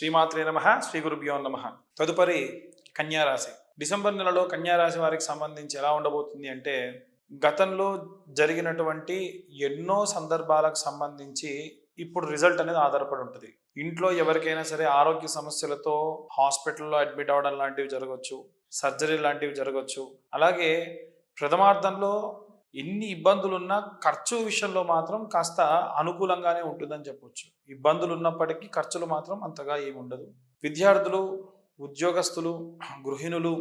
శ్రీమాత్రే నమః, శ్రీ గురుభ్యో నమః. తదుపరి కన్యారాశి. డిసెంబర్ నెలలో కన్యారాశి వారికి సంబంధించి ఎలా ఉండబోతుంది అంటే, గతంలో జరిగినటువంటి ఎన్నో సందర్భాలకు సంబంధించి ఇప్పుడు రిజల్ట్ అనేది ఆధారపడి ఉంటుంది. ఇంట్లో ఎవరికైనా సరే ఆరోగ్య సమస్యలతో హాస్పిటల్లో అడ్మిట్ అవ్వడం లాంటివి జరగవచ్చు, సర్జరీ లాంటివి జరగవచ్చు. అలాగే ప్రథమార్థంలో ఎన్ని ఇబ్బందులున్నా ఖర్చు విషయంలో మాత్రం కాస్త అనుకూలంగానే ఉంటుందని చెప్పొచ్చు. ఇబ్బందులు ఉన్నప్పటికీ ఖర్చులు మాత్రం అంతగా ఏమి ఉండదు. విద్యార్థులు, ఉద్యోగస్తులు, గృహిణులు,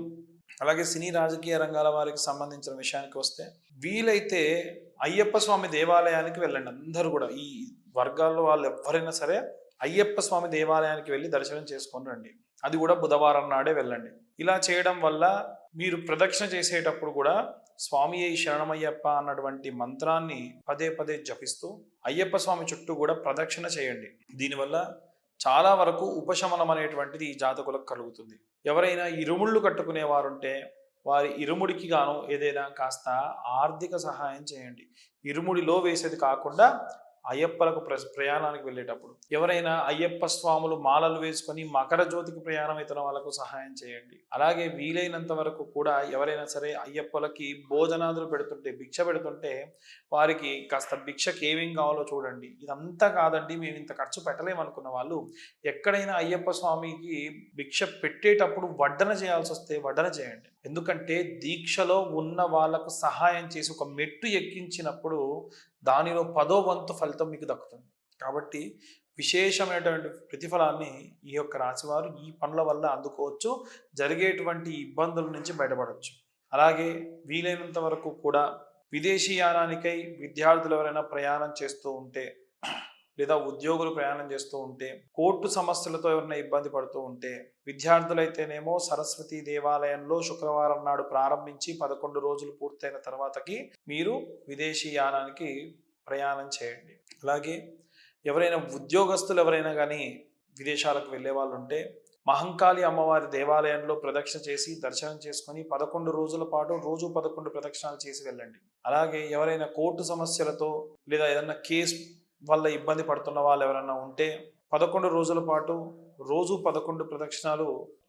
అలాగే సినీ రాజకీయ రంగాల వారికి సంబంధించిన విషయానికి వస్తే, వీలైతే అయ్యప్ప స్వామి దేవాలయానికి వెళ్ళండి. అందరూ కూడా ఈ వర్గాల్లో వాళ్ళు ఎవరైనా సరే అయ్యప్ప స్వామి దేవాలయానికి వెళ్ళి దర్శనం చేసుకొని రండి. అది కూడా బుధవారం నాడే వెళ్ళండి. ఇలా చేయడం వల్ల మీరు ప్రదక్షిణ చేసేటప్పుడు కూడా స్వామియే శరణమయ్యప్ప అన్నటువంటి మంత్రాన్ని పదే పదే జపిస్తూ అయ్యప్ప స్వామి చుట్టూ కూడా ప్రదక్షిణ చేయండి. దీనివల్ల చాలా వరకు ఉపశమనం అనేటువంటిది ఈ జాతకులకు కలుగుతుంది. ఎవరైనా ఇరుముళ్ళు కట్టుకునే వారుంటే వారి ఇరుముడికి గాను ఏదైనా కాస్త ఆర్థిక సహాయం చేయండి. ఇరుముడిలో వేసేది కాకుండా అయ్యప్పలకు ప్రయాణానికి వెళ్ళేటప్పుడు ఎవరైనా అయ్యప్ప స్వాములు మాలలు వేసుకొని మకర జ్యోతికి ప్రయాణం అవుతున్న వాళ్ళకు సహాయం చేయండి. అలాగే వీలైనంత వరకు కూడా ఎవరైనా సరే అయ్యప్పలకి భోజనాదులు పెడుతుంటే, భిక్ష పెడుతుంటే వారికి కాస్త భిక్షకి ఏమేం కావాలో చూడండి. ఇదంతా కాదండి మేము ఇంత ఖర్చు పెట్టలేమనుకున్న వాళ్ళు ఎక్కడైనా అయ్యప్ప స్వామికి భిక్ష పెట్టేటప్పుడు వడ్డన చేయాల్సి వస్తే వడ్డన చేయండి. ఎందుకంటే దీక్షలో ఉన్న వాళ్ళకు సహాయం చేసి ఒక మెట్టు ఎక్కించినప్పుడు దానిలో 10వ వంతు ఫలితం మీకు దక్కుతుంది. కాబట్టి విశేషమైనటువంటి ప్రతిఫలాన్ని ఈ యొక్క రాశివారు ఈ పనుల వల్ల అందుకోవచ్చు. జరిగేటువంటి ఇబ్బందుల నుంచి బయటపడవచ్చు. అలాగే వీలైనంత వరకు కూడా విదేశీయానానికై విద్యార్థులు ఎవరైనా ప్రయాణం చేస్తూ ఉంటే, లేదా ఉద్యోగులు ప్రయాణం చేస్తూ ఉంటే, కోర్టు సమస్యలతో ఎవరైనా ఇబ్బంది పడుతూ ఉంటే, విద్యార్థులైతేనేమో సరస్వతి దేవాలయంలో శుక్రవారం నాడు ప్రారంభించి 11 రోజులు పూర్తయిన తర్వాతకి మీరు విదేశీయానానికి ప్రయాణం చేయండి. అలాగే ఎవరైనా ఉద్యోగస్తులు ఎవరైనా కానీ విదేశాలకు వెళ్ళే వాళ్ళు ఉంటే మహంకాళి అమ్మవారి దేవాలయంలో ప్రదక్షిణ చేసి దర్శనం చేసుకొని 11 రోజుల పాటు రోజు 11 ప్రదక్షిణాలు చేసి వెళ్ళండి. అలాగే ఎవరైనా కోర్టు సమస్యలతో లేదా ఏదైనా కేసు వల్ల ఇబ్బంది పడుతున్న వాళ్ళు ఎవరైనా ఉంటే 11 రోజుల పాటు రోజు 11 ప్రదక్షిణాలు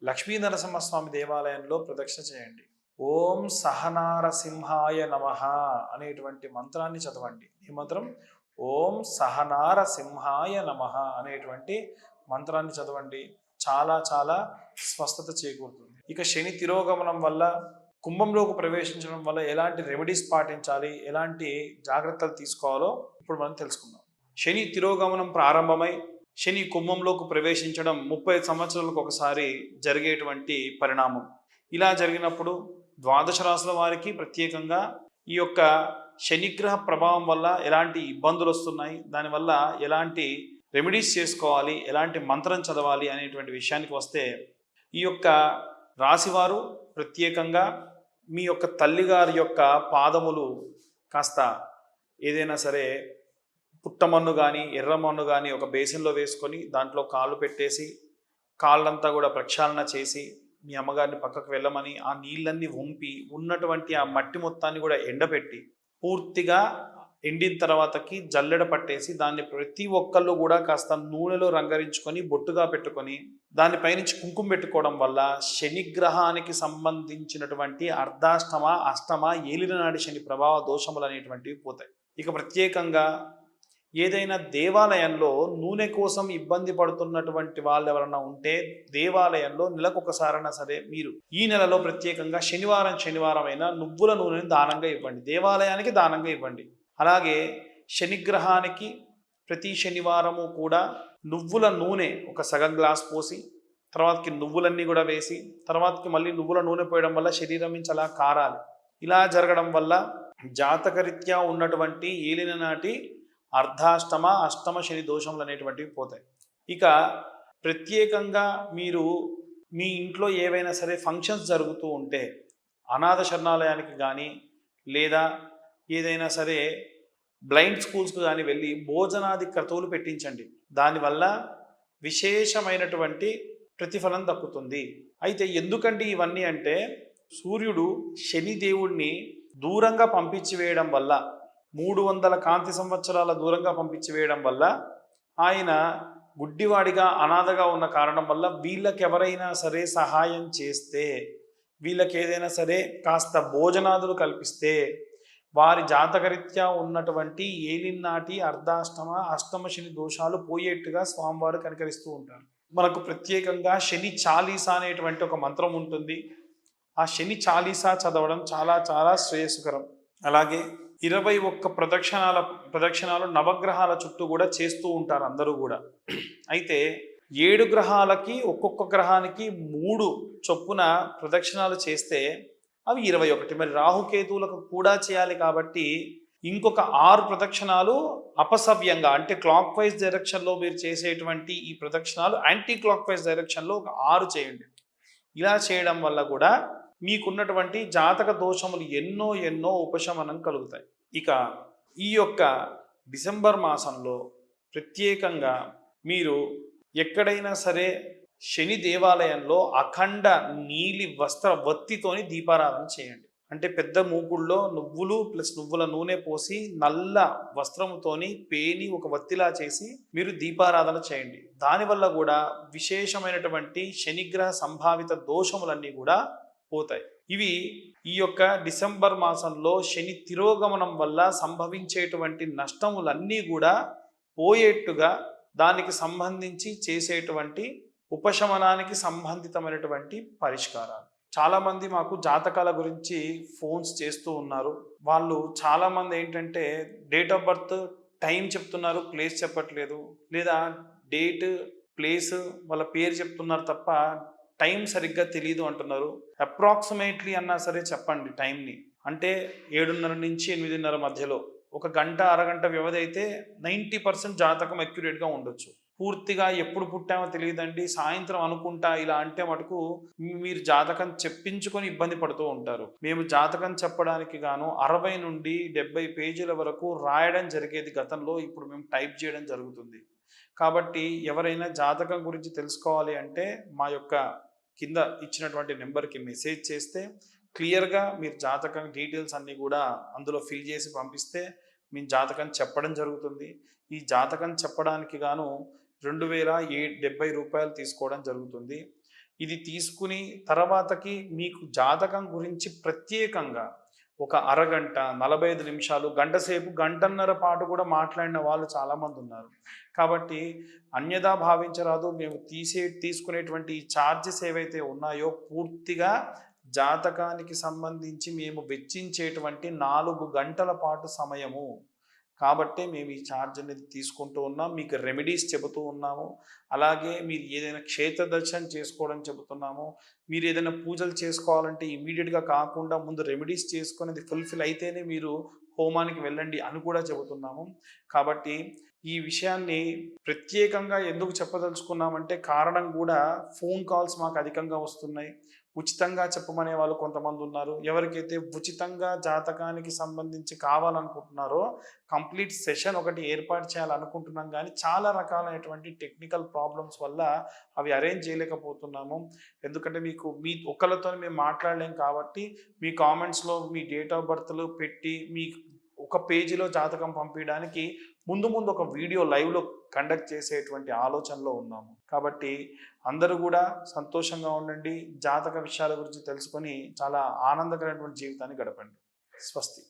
లక్ష్మీ నరసింహస్వామి దేవాలయంలో ప్రదక్షిణ చేయండి. ఓం సహనారసింహాయ నమః అనేటువంటి మంత్రాన్ని చదవండి. ఈ మంత్రం ఓం సహనారసింహాయ నమః అనేటువంటి మంత్రాన్ని చదవండి. చాలా చాలా స్వస్థత చేకూరుతుంది. ఇక శని తిరోగమనం వల్ల కుంభంలోకి ప్రవేశించడం వల్ల ఎలాంటి రెమెడీస్ పాటించాలి, ఎలాంటి జాగ్రత్తలు తీసుకోవాలో ఇప్పుడు మనం తెలుసుకుందాం. శని తిరోగమనం ప్రారంభమై శని కుంభంలోకి ప్రవేశించడం 30 సంవత్సరాలకు ఒకసారి జరిగేటువంటి పరిణామం. ఇలా జరిగినప్పుడు ద్వాదశ రాశుల వారికి ప్రత్యేకంగా ఈ యొక్క శనిగ్రహ ప్రభావం వల్ల ఎలాంటి ఇబ్బందులు వస్తున్నాయి, దానివల్ల ఎలాంటి రెమెడీస్ చేసుకోవాలి, ఎలాంటి మంత్రం చదవాలి అనేటువంటి విషయానికి వస్తే, ఈ యొక్క రాశివారు ప్రత్యేకంగా మీ యొక్క తల్లిగారి యొక్క పాదములు కాస్త ఏదైనా సరే పుట్టమన్ను కానీ ఎర్రమన్ను కానీ ఒక బేసిన్లో వేసుకొని దాంట్లో కాళ్ళు పెట్టేసి కాళ్ళంతా కూడా ప్రక్షాళన చేసి మీ అమ్మగారిని పక్కకు వెళ్ళమని ఆ నీళ్ళన్నీ వంపి ఉన్నటువంటి ఆ మట్టి మొత్తాన్ని కూడా ఎండబెట్టి పూర్తిగా ఎండిన తర్వాతకి జల్లెడ పట్టేసి దాన్ని ప్రతి ఒక్కళ్ళు కూడా కాస్త నూనెలో రంగరించుకొని బొట్టుగా పెట్టుకొని దానిపైనుంచి కుంకుమ పెట్టుకోవడం వల్ల శనిగ్రహానికి సంబంధించినటువంటి అర్ధాష్టమ అష్టమ ఏలినాడి శని ప్రభావ దోషములు అనేటువంటివి పోతాయి. ఇక ప్రత్యేకంగా ఏదైనా దేవాలయంలో నూనె కోసం ఇబ్బంది పడుతున్నటువంటి వాళ్ళు ఎవరన్నా ఉంటే దేవాలయంలో నెలకు ఒకసారైనా సరే మీరు ఈ నెలలో ప్రత్యేకంగా శనివారం అయినా నువ్వుల నూనెని దానంగా ఇవ్వండి. దేవాలయానికి దానంగా ఇవ్వండి. అలాగే శనిగ్రహానికి ప్రతి శనివారము కూడా నువ్వుల నూనె ఒక సగం గ్లాస్ పోసి తర్వాతకి నువ్వులన్నీ కూడా వేసి తర్వాతకి మళ్ళీ నువ్వుల నూనె పోయడం వల్ల శరీరం నుంచి అలా కారాలి. ఇలా జరగడం వల్ల జాతకరీత్యా ఉన్నటువంటి ఏలిన నాటి అర్ధాష్టమ అష్టమ శని దోషములు అనేటువంటివి పోతాయి. ఇక ప్రత్యేకంగా మీరు మీ ఇంట్లో ఏవైనా సరే ఫంక్షన్స్ జరుగుతూ ఉంటే అనాథ శరణాలయానికి కానీ లేదా ఏదైనా సరే బ్లైండ్ స్కూల్స్కి కానీ వెళ్ళి భోజనాది క్రతువులు పెట్టించండి. దానివల్ల విశేషమైనటువంటి ప్రతిఫలం దక్కుతుంది. అయితే ఎందుకంటే ఇవన్నీ అంటే సూర్యుడు శని దేవుణ్ణి దూరంగా పంపించి వేయడం వల్ల 300 కాంతి సంవత్సరాల దూరంగా పంపించి వేయడం వల్ల ఆయన గుడ్డివాడిగా అనాథగా ఉన్న కారణం వల్ల వీళ్ళకి ఎవరైనా సరే సహాయం చేస్తే, వీళ్ళకి ఏదైనా సరే కాస్త భోజనాదులు కల్పిస్తే, వారి జాతకరీత్యా ఉన్నటువంటి ఏలినాటి అర్ధాష్టమ అష్టమ శని దోషాలు పోయేట్టుగా స్వామివారు కనికరిస్తూ ఉంటారు. మనకు ప్రత్యేకంగా శని చాలీసా అనేటువంటి ఒక మంత్రం ఉంటుంది. ఆ శని చాలీసా చదవడం చాలా చాలా శ్రేయస్కరం. అలాగే 21 ప్రదక్షిణాలు నవగ్రహాల చుట్టూ కూడా చేస్తూ ఉంటారు అందరూ కూడా. అయితే 7 గ్రహాలకి ఒక్కొక్క గ్రహానికి 3 చొప్పున ప్రదక్షిణాలు చేస్తే అవి 21. మరి రాహుకేతువులకు కూడా చేయాలి కాబట్టి ఇంకొక 6 ప్రదక్షిణాలు అపసవ్యంగా, అంటే క్లాక్ వైజ్ డైరెక్షన్లో మీరు చేసేటువంటి ఈ ప్రదక్షిణాలు యాంటీ క్లాక్ వైజ్ డైరెక్షన్లో ఒక 6 చేయండి. ఇలా చేయడం వల్ల కూడా మీకున్నటువంటి జాతక దోషములు ఎన్నో ఉపశమనం కలుగుతాయి. ఇక ఈ యొక్క డిసెంబర్ మాసంలో ప్రత్యేకంగా మీరు ఎక్కడైనా సరే శని దేవాలయంలో అఖండ నీలి వత్తితోని దీపారాధన చేయండి. అంటే పెద్ద మూకుడులో నువ్వులు ప్లస్ నువ్వుల నూనె పోసి నల్ల వస్త్రముతోని పేని ఒక వత్తిలా చేసి మీరు దీపారాధన చేయండి. దానివల్ల కూడా విశేషమైనటువంటి శనిగ్రహ సంభావిత దోషములన్నీ కూడా పోతాయి. ఇవి ఈ యొక్క డిసెంబర్ మాసంలో శని తిరోగమనం వల్ల సంభవించేటువంటి నష్టములన్నీ కూడా పోయేట్టుగా దానికి సంబంధించి చేసేటువంటి ఉపశమనానికి సంబంధితమైనటువంటి పరిష్కారాలు. చాలామంది మాకు జాతకాల గురించి ఫోన్స్ చేస్తూ ఉన్నారు. వాళ్ళు చాలామంది ఏంటంటే డేట్ ఆఫ్ బర్త్ టైం చెప్తున్నారు, ప్లేస్ చెప్పట్లేదు, లేదా డేట్ ప్లేస్ వాళ్ళ పేరు చెప్తున్నారు తప్ప టైం సరిగ్గా తెలియదు అంటున్నారు. అప్రాక్సిమేట్లీ అన్నా సరే చెప్పండి టైంని. అంటే 7:30 నుంచి 8:30 మధ్యలో ఒక గంట అరగంట వ్యవధి అయితే 90% జాతకం అక్యురేట్గా ఉండొచ్చు. పూర్తిగా ఎప్పుడు పుట్టామో తెలియదండి, సాయంత్రం అనుకుంటా ఇలా అంటే మటుకు మీరు జాతకం చెప్పించుకొని ఇబ్బంది పడుతూ ఉంటారు. మేము జాతకం చెప్పడానికి గాను 60 నుండి 70 పేజీల వరకు రాయడం జరిగేది గతంలో. ఇప్పుడు మేము టైప్ చేయడం జరుగుతుంది. కాబట్టి ఎవరైనా జాతకం గురించి తెలుసుకోవాలి అంటే మా యొక్క కింద ఇచ్చినటువంటి నెంబర్కి మెసేజ్ చేస్తే క్లియర్గా మీరు జాతకం డీటెయిల్స్ అన్నీ కూడా అందులో ఫిల్ చేసి పంపిస్తే మేము జాతకం చెప్పడం జరుగుతుంది. ఈ జాతకం చెప్పడానికి గాను 2070 రూపాయలు తీసుకోవడం జరుగుతుంది. ఇది తీసుకుని తర్వాతకి మీకు జాతకం గురించి ప్రత్యేకంగా ఒక అరగంట 45 నిమిషాలు గంట సేపు గంటన్నర పాటు కూడా మాట్లాడిన వాళ్ళు చాలామంది ఉన్నారు. కాబట్టి అన్యదా భావించరాదు. మేము తీసుకునేటువంటి ఈ ఛార్జెస్ ఏవైతే ఉన్నాయో పూర్తిగా జాతకానికి సంబంధించి మేము వెచ్చించేటువంటి 4 గంటల పాటు సమయము. కాబట్టి మేము ఈ ఛార్జ్ అనేది తీసుకుంటూ ఉన్నాం. మీకు రెమెడీస్ చెబుతూ ఉన్నాము. అలాగే మీరు ఏదైనా క్షేత్ర దర్శనం చేసుకోవడం చెబుతున్నాము. మీరు ఏదైనా పూజలు చేసుకోవాలంటే ఇమీడియట్గా కాకుండా ముందు రెమెడీస్ చేసుకునేది ఫుల్ఫిల్ అయితేనే మీరు హోమానికి వెళ్ళండి అని కూడా చెబుతున్నాము. కాబట్టి ఈ విషయాన్ని ప్రత్యేకంగా ఎందుకు చెప్పదలుచుకున్నామంటే కారణం కూడా ఫోన్ కాల్స్ మాకు అధికంగా వస్తున్నాయి. ఉచితంగా చెప్పమనే వాళ్ళు కొంతమంది ఉన్నారు. ఎవరికైతే ఉచితంగా జాతకానికి సంబంధించి కావాలనుకుంటున్నారో కంప్లీట్ సెషన్ ఒకటి ఏర్పాటు చేయాలనుకుంటున్నాం, కానీ చాలా రకాలైనటువంటి టెక్నికల్ ప్రాబ్లమ్స్ వల్ల అవి అరేంజ్ చేయలేకపోతున్నాము. ఎందుకంటే మీ ఒకరితో మేము మాట్లాడలేం కాబట్టి మీ కామెంట్స్లో మీ డేట్ ఆఫ్ బర్త్లు పెట్టి మీ ఒక పేజీలో జాతకం పంపించడానికి ముందు ఒక వీడియో లైవ్లో కండక్ట్ చేసేటువంటి ఆలోచనలో ఉన్నాము. కాబట్టి అందరూ కూడా సంతోషంగా ఉండండి. జాతక విషయాల గురించి తెలుసుకొని చాలా ఆనందకరమైనటువంటి జీవితాన్ని గడపండి. స్వస్తి.